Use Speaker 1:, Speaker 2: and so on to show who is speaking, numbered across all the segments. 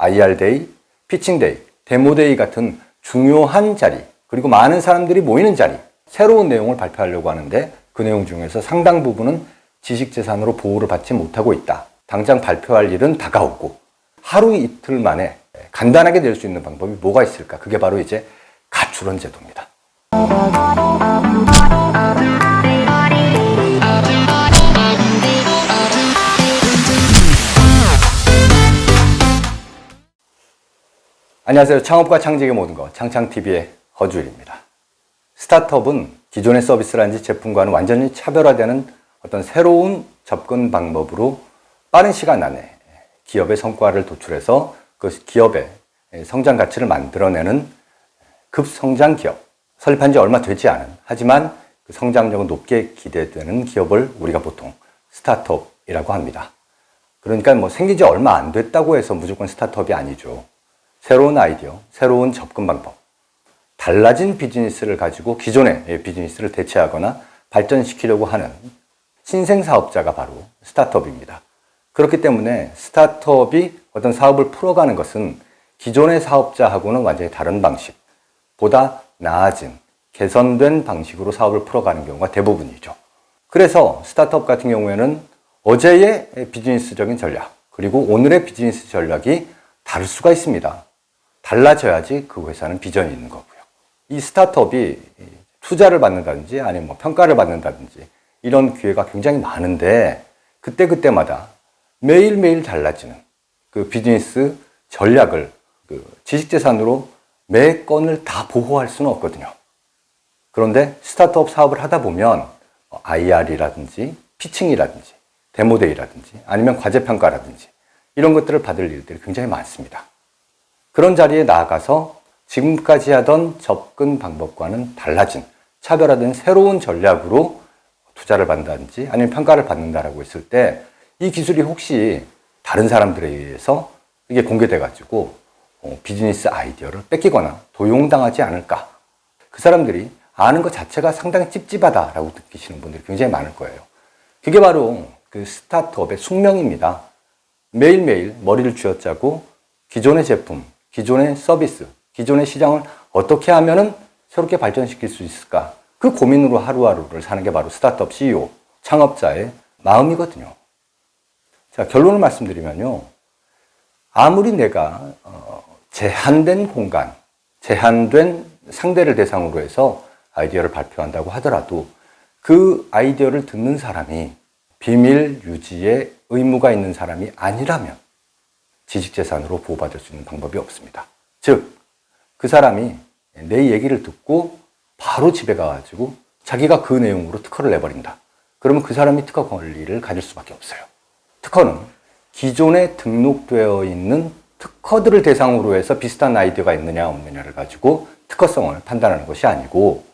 Speaker 1: IR데이, 피칭데이, 데모데이 같은 중요한 자리, 그리고 많은 사람들이 모이는 자리, 새로운 내용을 발표하려고 하는데 그 내용 중에서 상당 부분은 지식재산으로 보호를 받지 못하고 있다. 당장 발표할 일은 다가오고 하루 이틀 만에 간단하게 낼 수 있는 방법이 뭐가 있을까? 그게 바로 이제 가출원 제도입니다. 안녕하세요. 창업과 창직의 모든 것, 창창TV의 허주일입니다. 스타트업은 기존의 서비스라든지 제품과는 완전히 차별화되는 어떤 새로운 접근 방법으로 빠른 시간 안에 기업의 성과를 도출해서 그 기업의 성장 가치를 만들어내는 급성장 기업, 설립한 지 얼마 되지 않은, 하지만 그 성장력은 높게 기대되는 기업을 우리가 보통 스타트업이라고 합니다. 그러니까 뭐 생긴 지 얼마 안 됐다고 해서 무조건 스타트업이 아니죠. 새로운 아이디어, 새로운 접근 방법, 달라진 비즈니스를 가지고 기존의 비즈니스를 대체하거나 발전시키려고 하는 신생 사업자가 바로 스타트업입니다. 그렇기 때문에 스타트업이 어떤 사업을 풀어가는 것은 기존의 사업자하고는 완전히 다른 방식, 보다 나아진, 개선된 방식으로 사업을 풀어가는 경우가 대부분이죠. 그래서 스타트업 같은 경우에는 어제의 비즈니스적인 전략, 그리고 오늘의 비즈니스 전략이 다를 수가 있습니다. 달라져야지 그 회사는 비전이 있는 거고요. 이 스타트업이 투자를 받는다든지 아니면 뭐 평가를 받는다든지 이런 기회가 굉장히 많은데 그때마다 매일매일 달라지는 그 비즈니스 전략을 그 지식재산으로 매 건을 다 보호할 수는 없거든요. 그런데 스타트업 사업을 하다 보면 IR이라든지 피칭이라든지 데모데이라든지 아니면 과제평가라든지 이런 것들을 받을 일들이 굉장히 많습니다. 그런 자리에 나아가서 지금까지 하던 접근 방법과는 달라진 차별화된 새로운 전략으로 투자를 받는다든지 아니면 평가를 받는다라고 했을 때 이 기술이 혹시 다른 사람들에 의해서 이게 공개돼 가지고 비즈니스 아이디어를 뺏기거나 도용당하지 않을까. 그 사람들이 아는 것 자체가 상당히 찝찝하다라고 느끼시는 분들이 굉장히 많을 거예요. 그게 바로 그 스타트업의 숙명입니다. 매일매일 머리를 쥐어짜고 기존의 제품, 기존의 서비스, 기존의 시장을 어떻게 하면은 새롭게 발전시킬 수 있을까? 그 고민으로 하루하루를 사는 게 바로 스타트업 CEO, 창업자의 마음이거든요. 자, 결론을 말씀드리면요. 아무리 내가 제한된 공간, 제한된 상대를 대상으로 해서 아이디어를 발표한다고 하더라도 그 아이디어를 듣는 사람이 비밀 유지에 의무가 있는 사람이 아니라면 지식재산으로 보호받을 수 있는 방법이 없습니다. 즉, 그 사람이 내 얘기를 듣고 바로 집에 가가지고 자기가 그 내용으로 특허를 내버린다. 그러면 그 사람이 특허 권리를 가질 수밖에 없어요. 특허는 기존에 등록되어 있는 특허들을 대상으로 해서 비슷한 아이디어가 있느냐 없느냐를 가지고 특허성을 판단하는 것이 아니고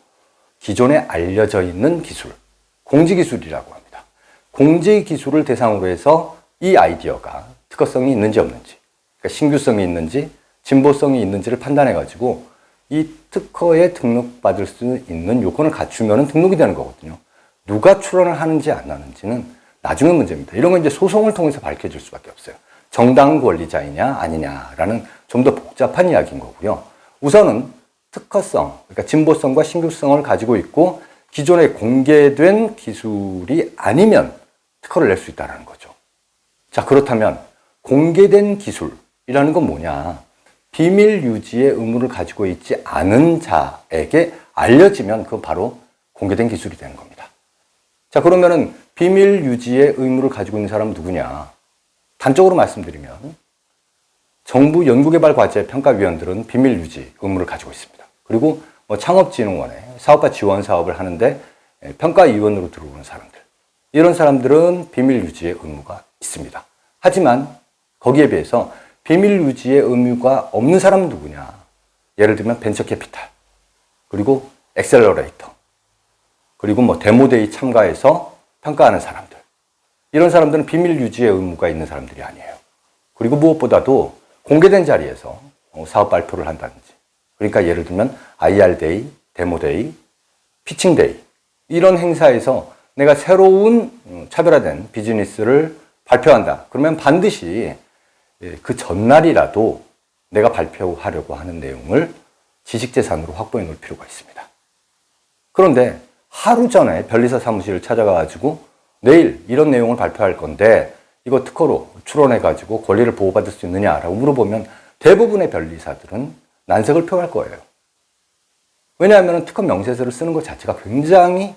Speaker 1: 기존에 알려져 있는 기술, 공지기술이라고 합니다. 공지기술을 대상으로 해서 이 아이디어가 특허성이 있는지 없는지, 그러니까 신규성이 있는지 진보성이 있는지를 판단해가지고 이 특허에 등록받을 수 있는 요건을 갖추면 등록이 되는 거거든요. 누가 출원을 하는지 안 하는지는 나중에 문제입니다. 이런 건 이제 소송을 통해서 밝혀질 수밖에 없어요. 정당 권리자이냐 아니냐라는 좀 더 복잡한 이야기인 거고요. 우선은 특허성, 그러니까 진보성과 신규성을 가지고 있고 기존에 공개된 기술이 아니면 특허를 낼 수 있다는 거죠. 자, 그렇다면 공개된 기술이라는 건 뭐냐? 비밀 유지의 의무를 가지고 있지 않은 자에게 알려지면 그건 바로 공개된 기술이 되는 겁니다. 자, 그러면은 비밀 유지의 의무를 가지고 있는 사람은 누구냐? 단적으로 말씀드리면 정부 연구개발과제평가위원들은 비밀 유지 의무를 가지고 있습니다. 그리고 뭐 창업진흥원에 사업과 지원 사업을 하는데 평가위원으로 들어오는 사람들, 이런 사람들은 비밀 유지의 의무가 있습니다. 하지만 거기에 비해서 비밀 유지의 의무가 없는 사람은 누구냐? 예를 들면 벤처캐피탈, 그리고 엑셀러레이터, 그리고 뭐 데모데이 참가해서 평가하는 사람들. 이런 사람들은 비밀 유지의 의무가 있는 사람들이 아니에요. 그리고 무엇보다도 공개된 자리에서 사업 발표를 한다든지. 그러니까 예를 들면 IR데이, 데모데이, 피칭데이 이런 행사에서 내가 새로운 차별화된 비즈니스를 발표한다. 그러면 반드시 그 전날이라도 내가 발표하려고 하는 내용을 지식재산으로 확보해 놓을 필요가 있습니다. 그런데 하루 전에 변리사 사무실을 찾아가가지고 내일 이런 내용을 발표할 건데 이거 특허로 출원해가지고 권리를 보호받을 수 있느냐라고 물어보면 대부분의 변리사들은 난색을 표할 거예요. 왜냐하면 특허 명세서를 쓰는 것 자체가 굉장히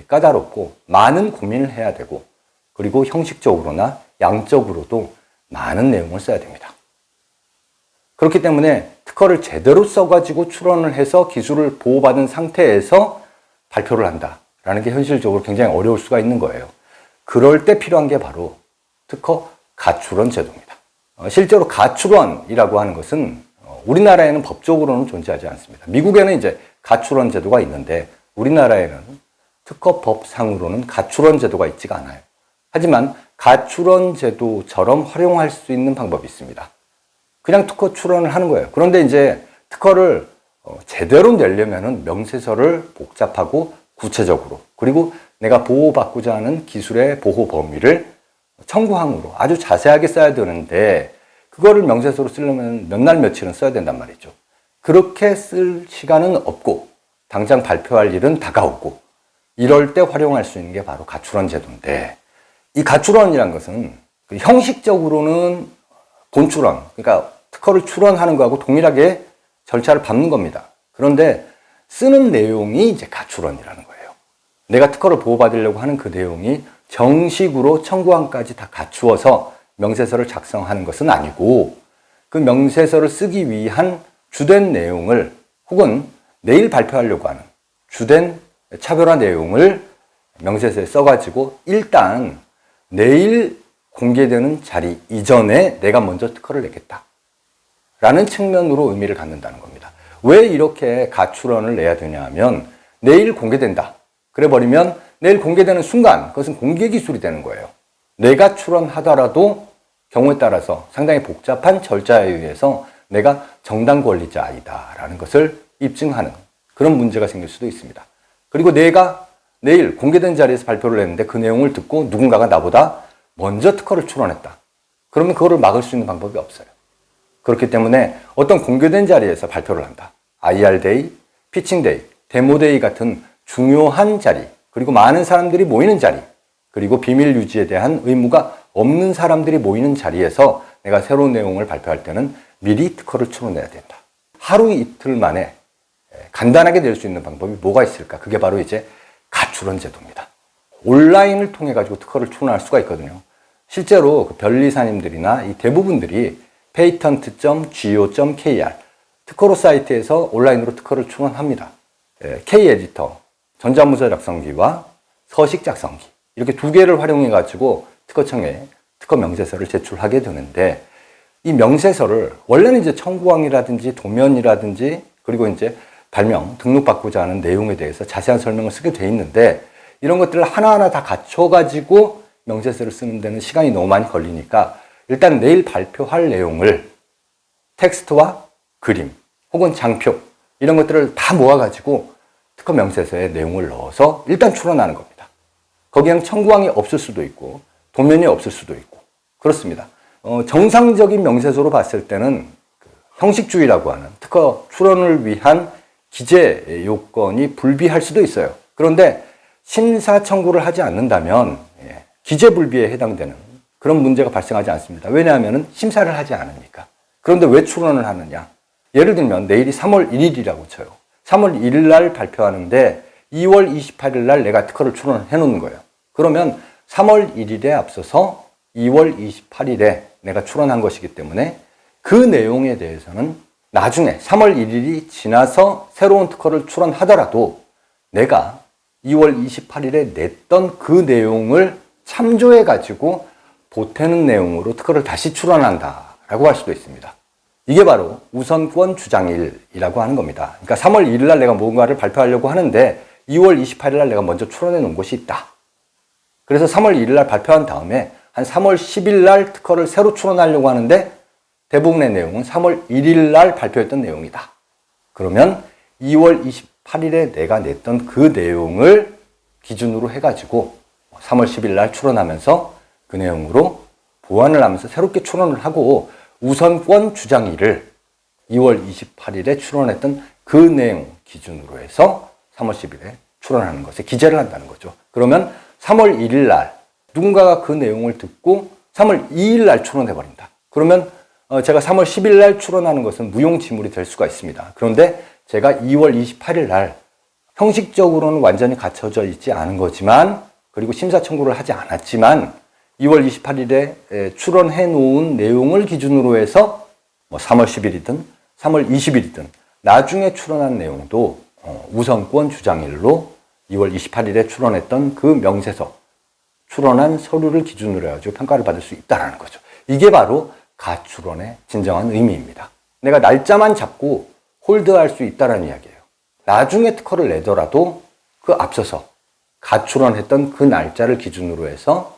Speaker 1: 까다롭고 많은 고민을 해야 되고 그리고 형식적으로나 양적으로도 많은 내용을 써야 됩니다. 그렇기 때문에 특허를 제대로 써가지고 출원을 해서 기술을 보호받은 상태에서 발표를 한다라는 게 현실적으로 굉장히 어려울 수가 있는 거예요. 그럴 때 필요한 게 바로 특허 가출원 제도입니다. 실제로 가출원이라고 하는 것은 우리나라에는 법적으로는 존재하지 않습니다. 미국에는 이제 가출원 제도가 있는데 우리나라에는 특허법상으로는 가출원 제도가 있지가 않아요. 하지만 가출원 제도처럼 활용할 수 있는 방법이 있습니다. 그냥 특허 출원을 하는 거예요. 그런데 이제 특허를 제대로 내려면은 명세서를 복잡하고 구체적으로 그리고 내가 보호받고자 하는 기술의 보호 범위를 청구항으로 아주 자세하게 써야 되는데 그거를 명세서로 쓰려면 몇 날 며칠은 써야 된단 말이죠. 그렇게 쓸 시간은 없고 당장 발표할 일은 다가오고 이럴 때 활용할 수 있는 게 바로 가출원 제도인데 이 가출원이란 것은 형식적으로는 본출원, 그러니까 특허를 출원하는 거하고 동일하게 절차를 밟는 겁니다. 그런데 쓰는 내용이 이제 가출원이라는 거예요. 내가 특허를 보호받으려고 하는 그 내용이 정식으로 청구항까지 다 갖추어서 명세서를 작성하는 것은 아니고 그 명세서를 쓰기 위한 주된 내용을 혹은 내일 발표하려고 하는 주된 차별화 내용을 명세서에 써가지고 일단 내일 공개되는 자리 이전에 내가 먼저 특허를 내겠다 라는 측면으로 의미를 갖는다는 겁니다. 왜 이렇게 가출원을 내야 되냐 하면 내일 공개된다 그래 버리면 내일 공개되는 순간 그것은 공개 기술이 되는 거예요. 내가 출원하더라도 경우에 따라서 상당히 복잡한 절차에 의해서 내가 정당 권리자이다 라는 것을 입증하는 그런 문제가 생길 수도 있습니다. 그리고 내가 내일 공개된 자리에서 발표를 했는데 그 내용을 듣고 누군가가 나보다 먼저 특허를 출원했다. 그러면 그거를 막을 수 있는 방법이 없어요. 그렇기 때문에 어떤 공개된 자리에서 발표를 한다. IR데이, 피칭데이, 데모데이 같은 중요한 자리, 그리고 많은 사람들이 모이는 자리, 그리고 비밀 유지에 대한 의무가 없는 사람들이 모이는 자리에서 내가 새로운 내용을 발표할 때는 미리 특허를 출원해야 된다. 하루 이틀 만에 간단하게 낼 수 있는 방법이 뭐가 있을까? 그게 바로 이제 가출원 제도입니다. 온라인을 통해 가지고 특허를 출원할 수가 있거든요. 실제로 그 변리사님들이나 이 대부분들이 patent.go.kr 특허로 사이트에서 온라인으로 특허를 출원합니다. K-에디터, 전자문서 작성기와 서식 작성기 이렇게 두 개를 활용해 가지고 특허청에 특허 명세서를 제출하게 되는데 이 명세서를 원래는 이제 청구항이라든지 도면이라든지 그리고 이제 발명, 등록받고자 하는 내용에 대해서 자세한 설명을 쓰게 돼 있는데 이런 것들을 하나하나 다 갖춰가지고 명세서를 쓰는 데는 시간이 너무 많이 걸리니까 일단 내일 발표할 내용을 텍스트와 그림 혹은 장표 이런 것들을 다 모아가지고 특허 명세서에 내용을 넣어서 일단 출원하는 겁니다. 거기에는 청구항이 없을 수도 있고 도면이 없을 수도 있고 그렇습니다. 정상적인 명세서로 봤을 때는 형식주의라고 하는 특허 출원을 위한 기재 요건이 불비할 수도 있어요. 그런데 심사 청구를 하지 않는다면 기재 불비에 해당되는 그런 문제가 발생하지 않습니다. 왜냐하면 심사를 하지 않으니까. 그런데 왜 출원을 하느냐? 예를 들면 내일이 3월 1일이라고 쳐요. 3월 1일 날 발표하는데 2월 28일 날 내가 특허를 출원해 놓는 거예요. 그러면 3월 1일에 앞서서 2월 28일에 내가 출원한 것이기 때문에 그 내용에 대해서는 나중에 3월 1일이 지나서 새로운 특허를 출원하더라도 내가 2월 28일에 냈던 그 내용을 참조해 가지고 보태는 내용으로 특허를 다시 출원한다라고 할 수도 있습니다. 이게 바로 우선권 주장일이라고 하는 겁니다. 그러니까 3월 1일 날 내가 뭔가를 발표하려고 하는데 2월 28일 날 내가 먼저 출원해 놓은 것이 있다. 그래서 3월 1일 날 발표한 다음에 한 3월 10일 날 특허를 새로 출원하려고 하는데 대부분의 내용은 3월 1일 날 발표했던 내용이다. 그러면 2월 28일에 내가 냈던 그 내용을 기준으로 해가지고 3월 10일 날 출원하면서 그 내용으로 보완을 하면서 새롭게 출원을 하고 우선권 주장일을 2월 28일에 출원했던 그 내용 기준으로 해서 3월 10일에 출원하는 것에 기재를 한다는 거죠. 그러면 3월 1일 날 누군가가 그 내용을 듣고 3월 2일 날 출원해 버린다. 그러면 제가 3월 10일 날 출원하는 것은 무용지물이 될 수가 있습니다. 그런데 제가 2월 28일 날 형식적으로는 완전히 갖춰져 있지 않은 거지만, 그리고 심사 청구를 하지 않았지만 2월 28일에 출원해 놓은 내용을 기준으로 해서 3월 10일이든 3월 20일이든 나중에 출원한 내용도 우선권 주장일로 2월 28일에 출원했던 그 명세서, 출원한 서류를 기준으로 해가지고 평가를 받을 수 있다는 거죠. 이게 바로 가출원의 진정한 의미입니다. 내가 날짜만 잡고 홀드할 수 있다는 이야기예요. 나중에 특허를 내더라도 그 앞서서 가출원했던 그 날짜를 기준으로 해서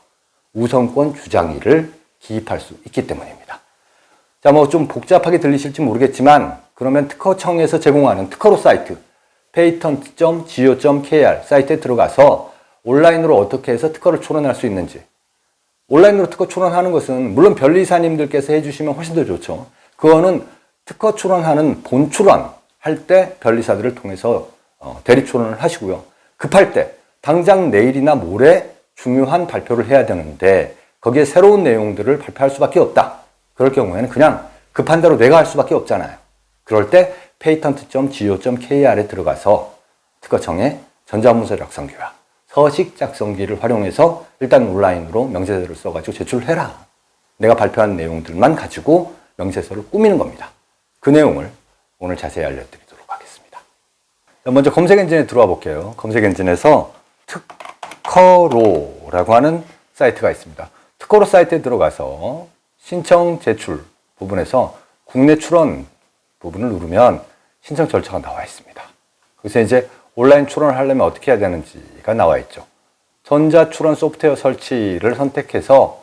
Speaker 1: 우선권 주장일을 기입할 수 있기 때문입니다. 자, 좀 복잡하게 들리실지 모르겠지만, 그러면 특허청에서 제공하는 특허로 사이트 patent.go.kr 사이트에 들어가서 온라인으로 어떻게 해서 특허를 출원할 수 있는지, 온라인으로 특허 출원하는 것은 물론 변리사님들께서 해주시면 훨씬 더 좋죠. 그거는 특허 출원하는 본 출원 할 때 변리사들을 통해서 대리 출원을 하시고요. 급할 때 당장 내일이나 모레 중요한 발표를 해야 되는데 거기에 새로운 내용들을 발표할 수밖에 없다. 그럴 경우에는 그냥 급한 대로 내가 할 수밖에 없잖아요. 그럴 때 patent.go.kr에 들어가서 특허청의 전자문서 작성기와 서식 작성기를 활용해서 일단 온라인으로 명세서를 써가지고 제출을 해라. 내가 발표한 내용들만 가지고 명세서를 꾸미는 겁니다. 그 내용을 오늘 자세히 알려드리도록 하겠습니다. 먼저 검색 엔진에 들어와 볼게요. 검색 엔진에서 특허로라고 하는 사이트가 있습니다. 특허로 사이트에 들어가서 신청 제출 부분에서 국내 출원 부분을 누르면 신청 절차가 나와 있습니다. 그래서 이제 온라인 출원을 하려면 어떻게 해야 되는지가 나와 있죠. 전자 출원 소프트웨어 설치를 선택해서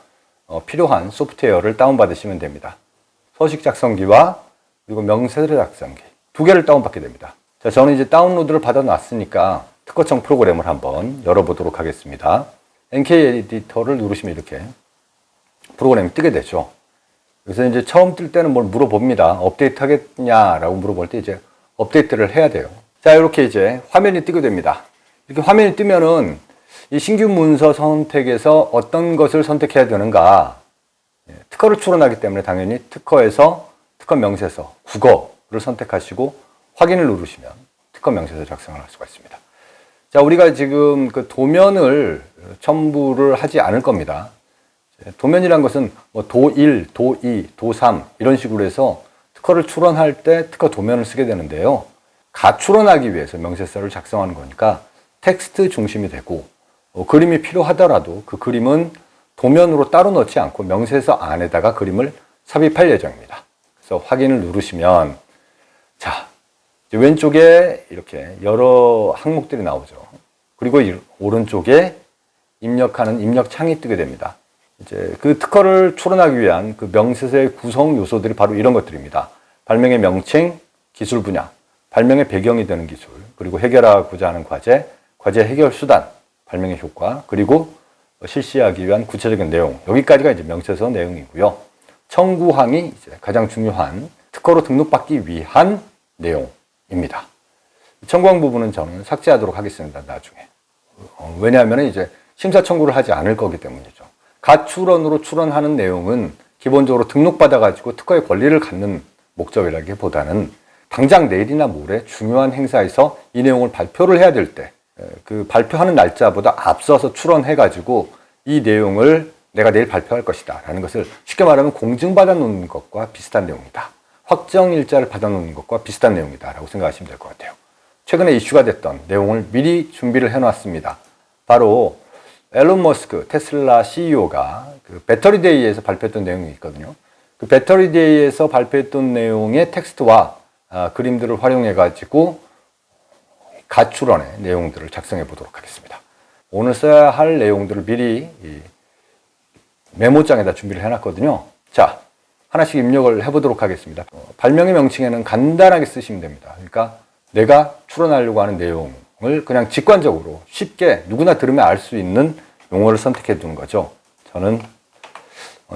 Speaker 1: 필요한 소프트웨어를 다운받으시면 됩니다. 서식 작성기와 그리고 명세서 작성기 두 개를 다운받게 됩니다. 자, 저는 이제 다운로드를 받아놨으니까 특허청 프로그램을 한번 열어보도록 하겠습니다. NK 에디터를 누르시면 이렇게 프로그램이 뜨게 되죠. 그래서 이제 처음 뜰 때는 뭘 물어봅니다. 업데이트 하겠냐라고 물어볼 때 이제 업데이트를 해야 돼요. 자, 이렇게 이제 화면이 뜨게 됩니다. 이렇게 화면이 뜨면은 이 신규 문서 선택에서 어떤 것을 선택해야 되는가. 특허를 출원하기 때문에 당연히 특허에서 특허 명세서, 국어를 선택하시고 확인을 누르시면 특허 명세서 작성을 할 수가 있습니다. 자, 우리가 지금 그 도면을 첨부를 하지 않을 겁니다. 도면이란 것은 도1, 도2, 도3 이런 식으로 해서 특허를 출원할 때 특허 도면을 쓰게 되는데요. 가출원하기 위해서 명세서를 작성하는 거니까 텍스트 중심이 되고 그림이 필요하더라도 그 그림은 도면으로 따로 넣지 않고 명세서 안에다가 그림을 삽입할 예정입니다. 그래서 확인을 누르시면 자, 왼쪽에 이렇게 여러 항목들이 나오죠. 그리고 오른쪽에 입력하는 입력창이 뜨게 됩니다. 이제 그 특허를 출원하기 위한 그 명세서의 구성 요소들이 바로 이런 것들입니다. 발명의 명칭, 기술 분야, 발명의 배경이 되는 기술, 그리고 해결하고자 하는 과제, 과제 해결 수단, 발명의 효과, 그리고 실시하기 위한 구체적인 내용. 여기까지가 이제 명세서 내용이고요. 청구항이 이제 가장 중요한 특허로 등록받기 위한 내용입니다. 청구항 부분은 저는 삭제하도록 하겠습니다. 나중에. 왜냐하면 이제 심사 청구를 하지 않을 거기 때문이죠. 가출원으로 출원하는 내용은 기본적으로 등록받아가지고 특허의 권리를 갖는 목적이라기보다는 당장 내일이나 모레 중요한 행사에서 이 내용을 발표를 해야 될 때, 그 발표하는 날짜보다 앞서서 출원해가지고 이 내용을 내가 내일 발표할 것이다 라는 것을 쉽게 말하면 공증받아 놓는 것과 비슷한 내용이다. 확정 일자를 받아 놓는 것과 비슷한 내용이다 라고 생각하시면 될 것 같아요. 최근에 이슈가 됐던 내용을 미리 준비를 해놨습니다. 바로 앨런 머스크 테슬라 CEO가 그 배터리데이에서 발표했던 내용이 있거든요. 그 배터리데이에서 발표했던 내용의 텍스트와 그림들을 활용해 가지고 가출원의 내용들을 작성해 보도록 하겠습니다. 오늘 써야 할 내용들을 미리 메모장에다 준비를 해놨거든요. 자, 하나씩 입력을 해보도록 하겠습니다. 발명의 명칭에는 간단하게 쓰시면 됩니다. 그러니까 내가 출원하려고 하는 내용을 그냥 직관적으로 쉽게 누구나 들으면 알 수 있는 용어를 선택해 두는 거죠. 저는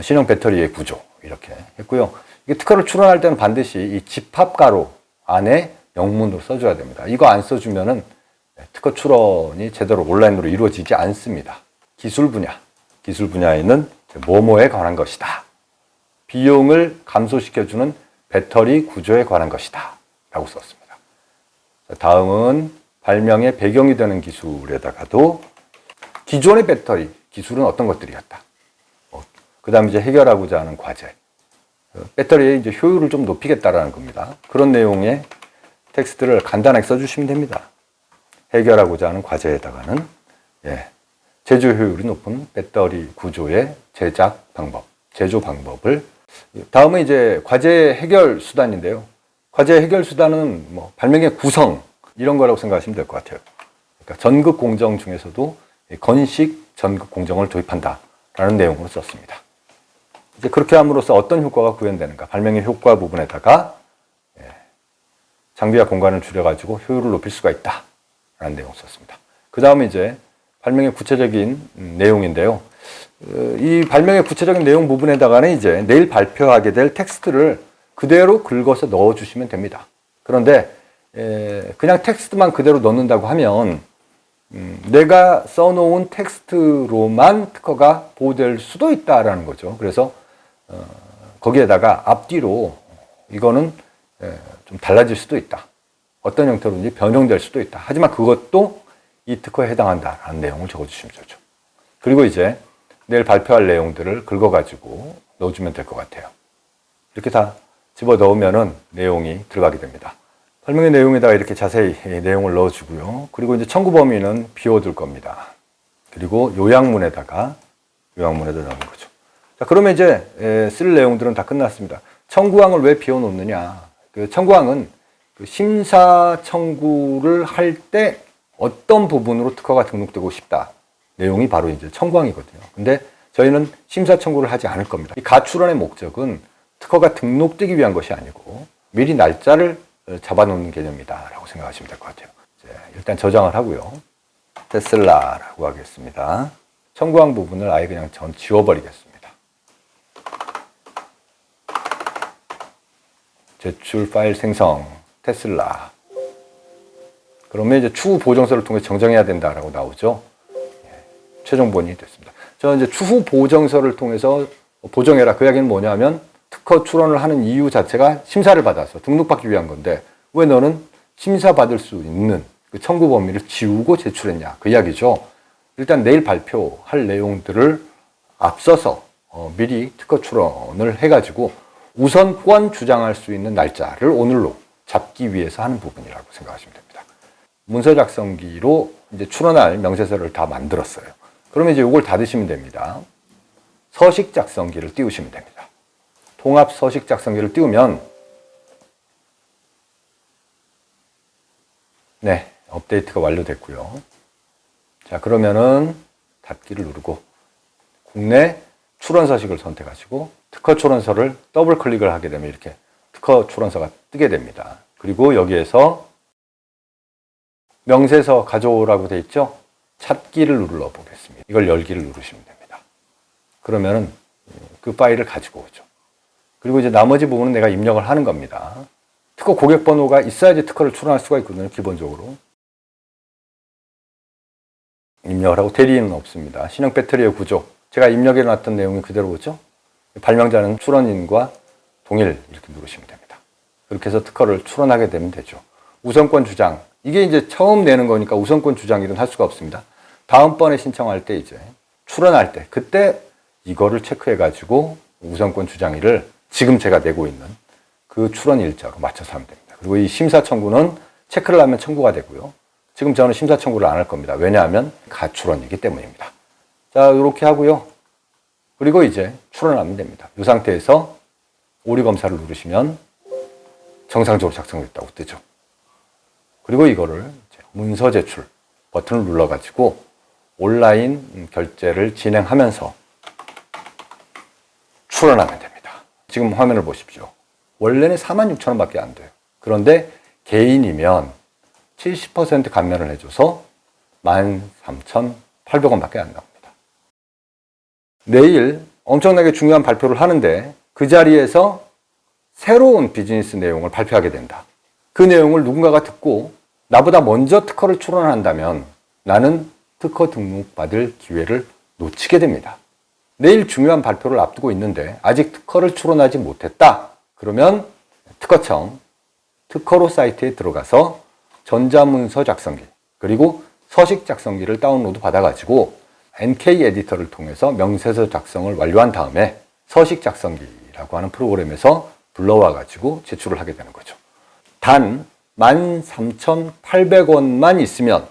Speaker 1: 신형 배터리의 구조 이렇게 했고요. 이 특허를 출원할 때는 반드시 이 집합가로 안에 영문으로 써줘야 됩니다. 이거 안 써주면은 특허 출원이 제대로 온라인으로 이루어지지 않습니다. 기술 분야에는 뭐뭐에 관한 것이다. 비용을 감소시켜주는 배터리 구조에 관한 것이다. 라고 썼습니다. 다음은 발명의 배경이 되는 기술에다가도 기존의 배터리 기술은 어떤 것들이었다. 그 다음에 이제 해결하고자 하는 과제. 배터리의 이제 효율을 좀 높이겠다라는 겁니다. 그런 내용의 텍스트를 간단하게 써주시면 됩니다. 해결하고자 하는 과제에다가는 제조 효율이 높은 배터리 구조의 제작 방법, 제조 방법을. 다음은 이제 과제 해결 수단인데요. 과제 해결 수단은 뭐 발명의 구성 이런 거라고 생각하시면 될 것 같아요. 그러니까 전극 공정 중에서도 건식 전극 공정을 도입한다라는 내용으로 썼습니다. 이제 그렇게 함으로써 어떤 효과가 구현되는가? 발명의 효과 부분에다가 장비와 공간을 줄여가지고 효율을 높일 수가 있다라는 내용을 썼습니다. 그 다음에 이제 발명의 구체적인 내용인데요. 이 발명의 구체적인 내용 부분에다가는 이제 내일 발표하게 될 텍스트를 그대로 긁어서 넣어주시면 됩니다. 그런데 그냥 텍스트만 그대로 넣는다고 하면 내가 써놓은 텍스트로만 특허가 보호될 수도 있다라는 거죠. 그래서 거기에다가 앞뒤로 이거는 좀 달라질 수도 있다. 어떤 형태로든지 변형될 수도 있다. 하지만 그것도 이 특허에 해당한다라는 내용을 적어주시면 좋죠. 그리고 이제 내일 발표할 내용들을 긁어가지고 넣어주면 될 것 같아요. 이렇게 다 집어 넣으면은 내용이 들어가게 됩니다. 설명의 내용에다가 이렇게 자세히 내용을 넣어주고요. 그리고 이제 청구 범위는 비워둘 겁니다. 그리고 요약문에다 넣는 거죠. 자, 그러면 이제 쓸 내용들은 다 끝났습니다. 청구항을 왜 비워놓느냐? 그 청구항은 그 심사 청구를 할 때 어떤 부분으로 특허가 등록되고 싶다. 내용이 바로 이제 청구항이거든요. 근데 저희는 심사 청구를 하지 않을 겁니다. 이 가출원의 목적은 특허가 등록되기 위한 것이 아니고 미리 날짜를 잡아놓는 개념이다 라고 생각하시면 될 것 같아요. 일단 저장을 하고요. 테슬라라고 하겠습니다. 청구항 부분을 아예 그냥 전 지워버리겠습니다. 제출 파일 생성 테슬라. 그러면 이제 추후 보정서를 통해 정정해야 된다라고 나오죠. 최종 본이 됐습니다. 저는 이제 추후 보정서를 통해서 보정해라. 그 이야기는 뭐냐면 특허 출원을 하는 이유 자체가 심사를 받아서 등록받기 위한 건데 왜 너는 심사받을 수 있는 그 청구 범위를 지우고 제출했냐. 그 이야기죠. 일단 내일 발표할 내용들을 앞서서 미리 특허 출원을 해가지고 우선권 주장할 수 있는 날짜를 오늘로 잡기 위해서 하는 부분이라고 생각하시면 됩니다. 문서 작성기로 이제 출원할 명세서를 다 만들었어요. 그러면 이제 이걸 닫으시면 됩니다. 서식 작성기를 띄우시면 됩니다. 통합 서식 작성기를 띄우면 업데이트가 완료됐고요. 자, 그러면은 닫기를 누르고 국내 출원 서식을 선택하시고 특허 출원서를 더블 클릭을 하게 되면 이렇게 특허 출원서가 뜨게 됩니다. 그리고 여기에서 명세서 가져오라고 돼 있죠? 찾기를 눌러 보겠습니다. 이걸 열기를 누르시면 됩니다. 그러면은 그 파일을 가지고 오죠. 그리고 이제 나머지 부분은 내가 입력을 하는 겁니다. 특허 고객 번호가 있어야지 특허를 출원할 수가 있거든요. 기본적으로. 입력을 하고 대리인은 없습니다. 신형 배터리의 구조. 제가 입력해 놨던 내용이 그대로 오죠? 발명자는 출원인과 동일 이렇게 누르시면 됩니다. 그렇게 해서 특허를 출원하게 되면 되죠. 우선권 주장. 이게 이제 처음 내는 거니까 우선권 주장일은 할 수가 없습니다. 다음번에 신청할 때 이제 출원할 때 그때 이거를 체크해 가지고 우선권 주장일을 지금 제가 내고 있는 그 출원 일자로 맞춰서 하면 됩니다. 그리고 이 심사 청구는 체크를 하면 청구가 되고요. 지금 저는 심사 청구를 안 할 겁니다. 왜냐하면 가출원이기 때문입니다. 자, 이렇게 하고요. 그리고 이제 출원하면 됩니다. 이 상태에서 오류 검사를 누르시면 정상적으로 작성됐다고 뜨죠. 그리고 이거를 문서 제출 버튼을 눌러가지고 온라인 결제를 진행하면서 출원하면 됩니다. 지금 화면을 보십시오. 원래는 46,000원밖에 안 돼요. 그런데 개인이면 70% 감면을 해줘서 13,800원밖에 안 나옵니다. 내일 엄청나게 중요한 발표를 하는데 그 자리에서 새로운 비즈니스 내용을 발표하게 된다. 그 내용을 누군가가 듣고 나보다 먼저 특허를 출원한다면 나는 특허 등록받을 기회를 놓치게 됩니다. 내일 중요한 발표를 앞두고 있는데 아직 특허를 출원하지 못했다. 그러면 특허청 특허로 사이트에 들어가서 전자문서 작성기 그리고 서식 작성기를 다운로드 받아가지고 NK 에디터를 통해서 명세서 작성을 완료한 다음에 서식 작성기라고 하는 프로그램에서 불러와가지고 제출을 하게 되는 거죠. 단 13,800원만 있으면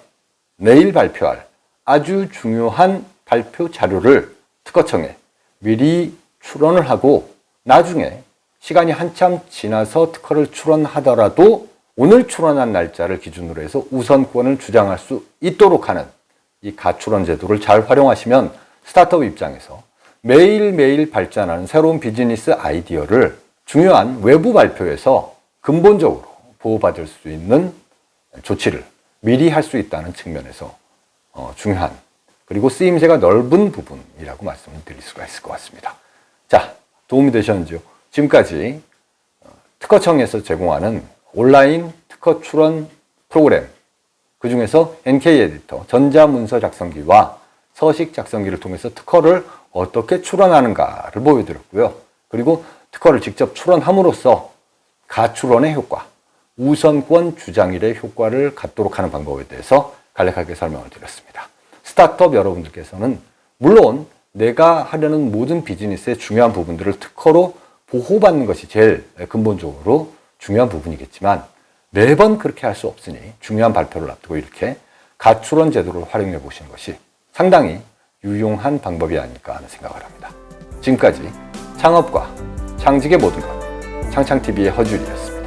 Speaker 1: 내일 발표할 아주 중요한 발표 자료를 특허청에 미리 출원을 하고 나중에 시간이 한참 지나서 특허를 출원하더라도 오늘 출원한 날짜를 기준으로 해서 우선권을 주장할 수 있도록 하는 이 가출원 제도를 잘 활용하시면 스타트업 입장에서 매일매일 발전하는 새로운 비즈니스 아이디어를 중요한 외부 발표에서 근본적으로 보호받을 수 있는 조치를 미리 할 수 있다는 측면에서 중요한 그리고 쓰임새가 넓은 부분이라고 말씀을 드릴 수가 있을 것 같습니다. 자, 도움이 되셨는지요? 지금까지 특허청에서 제공하는 온라인 특허 출원 프로그램 그 중에서 NK 에디터 전자문서 작성기와 서식 작성기를 통해서 특허를 어떻게 출원하는가를 보여드렸고요. 그리고 특허를 직접 출원함으로써 가출원의 효과, 우선권 주장일의 효과를 갖도록 하는 방법에 대해서 간략하게 설명을 드렸습니다. 스타트업 여러분들께서는 물론 내가 하려는 모든 비즈니스의 중요한 부분들을 특허로 보호받는 것이 제일 근본적으로 중요한 부분이겠지만 매번 그렇게 할 수 없으니 중요한 발표를 앞두고 이렇게 가출원 제도를 활용해 보시는 것이 상당히 유용한 방법이 아닐까 하는 생각을 합니다. 지금까지 창업과 창직의 모든 것, 창창TV의 허준이었습니다.